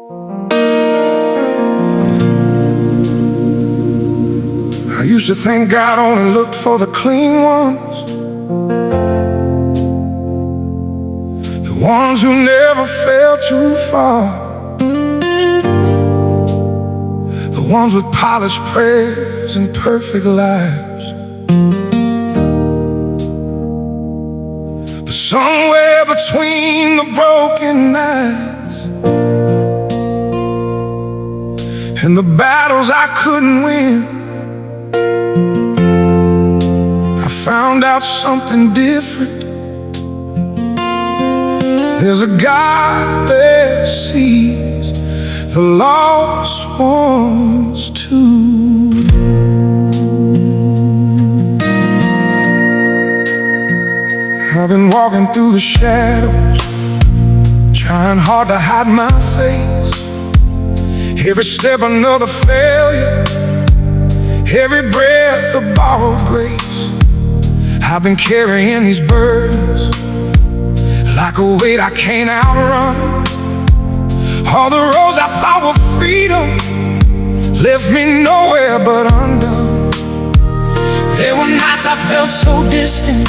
I used to think God only looked for the clean ones, the ones who never fell too far, the ones with polished prayers and perfect lives. But somewhere between the broken nights and the battles I couldn't win, I found out something different. There's a God that sees the lost ones too. I've been walking through the shadows, trying hard to hide my face. Every step another failure, every breath a borrowed grace. I've been carrying these burdens like a weight I can't outrun. All the roads I thought were freedom left me nowhere but undone. There were nights I felt so distant,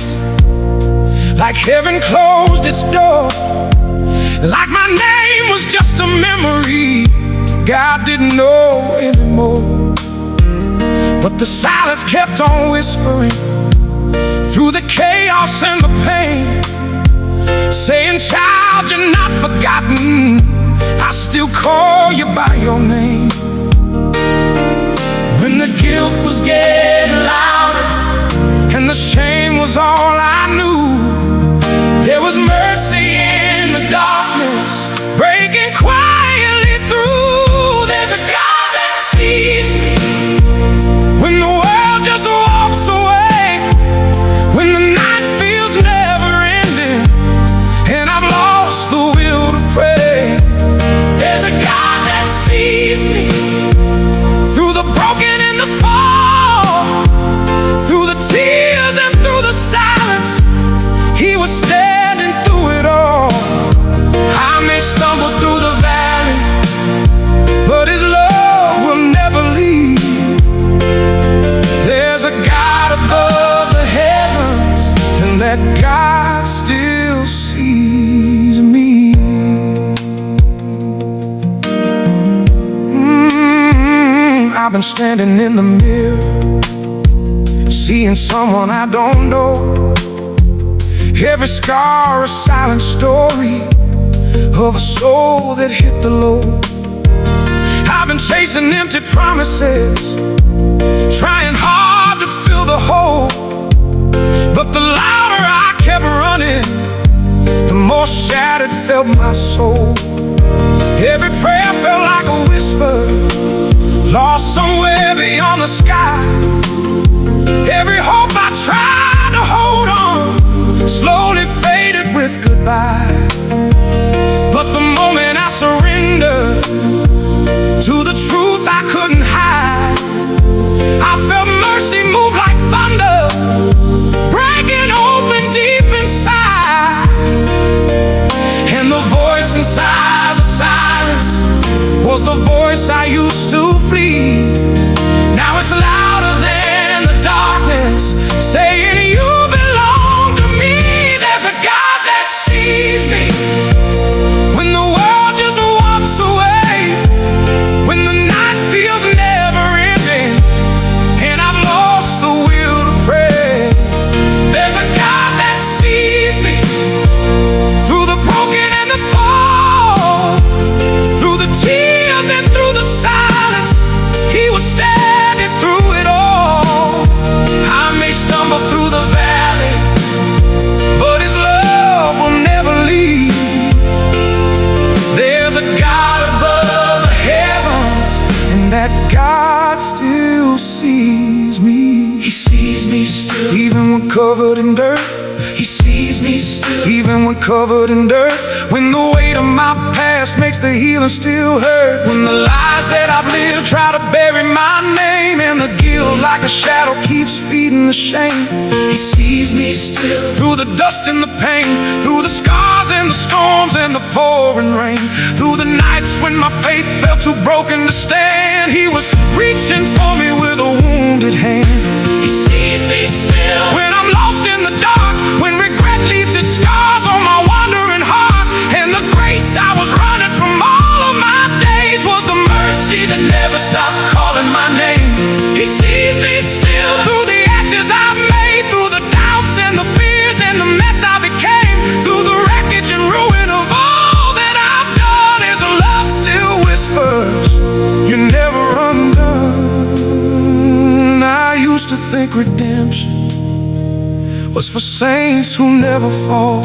like heaven closed its door, like my name was just a memory God didn't know anymore. But the silence kept on whispering through the chaos and the pain, saying, child, you're not forgotten, I still call you by your name. When the guilt was getting louder and the shame was all I knew, there was mercy in the darkness, breaking quietly through. There's a God that sees me when the world just walks away, when the night feels never ending and I've lost the will to pray. There's a God that sees me through the broken and the fall, through the tears and through the silence. He was standing through it all. I may stumble through the valley, but His love will never leave. There's a God above the heavens, and that God still sees me. I've been standing in the mirror, seeing someone I don't know. Every scar a silent story of a soul that hit the low. I've been chasing empty promises, trying hard to fill the hole. But the louder I kept running, the more shattered felt my soul. Every prayer felt like a whisper, lost somewhere beyond the sky. Every hope I tried to hold on slowly faded with goodbye. But the moment I surrendered to the truth I couldn't hide, I felt mercy move like thunder, breaking open deep inside. And the voice inside the silence was the voice I used to flee. Now it's louder than the darkness, saying you belong to me. There's a God that sees me when the world just walks away, when the night feels never ending and I've lost the will to pray. There's a God that sees me through the broken and the fall, through the tears and through the silence. He was standing through it all. I may stumble through the valley, but His love will never leave. There's a God above the heavens, and that God still sees me. He sees me still, even when covered in dirt. He sees me still, even when covered in dirt. When the weight of my past makes the healing still hurt, when the lies that I've lived try to bury my name in the guilt like a shadow keeps feeding the shame. He sees me still through the dust and the pain, through the scars and the storms and the pouring rain, through the nights when my faith felt too broken to stand. He was reaching for me with a wounded hand. He sees me still when I'm lost in the dark, when regret leaves its scars on my wandering heart. And the grace I was running from all of my days was the mercy that never stopped calling my name. He sees me still through the ashes I've made, through the doubts and the fears and the mess I became, through the wreckage and ruin of all that I've done. His love still whispers, you're never undone. I used to think redemption was for saints who never fall,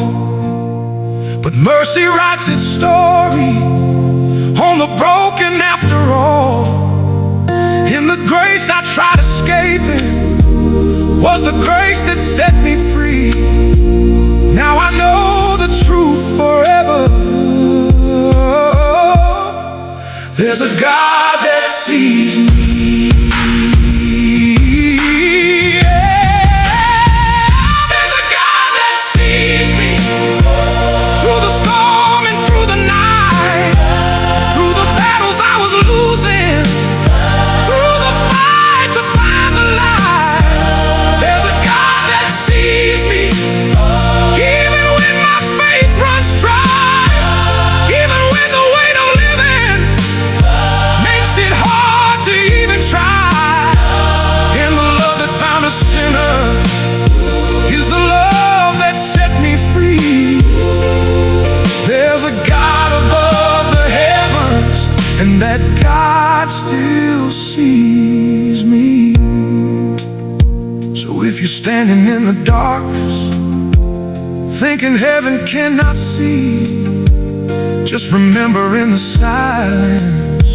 but mercy writes its story on the broken after all. In the grace I tried escaping was the grace that set me free. Now I know the truth forever. There's a God that sees me. And that God still sees me. So if you're standing in the darkness, thinking heaven cannot see, just remember in the silence,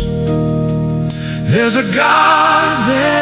there's a God there.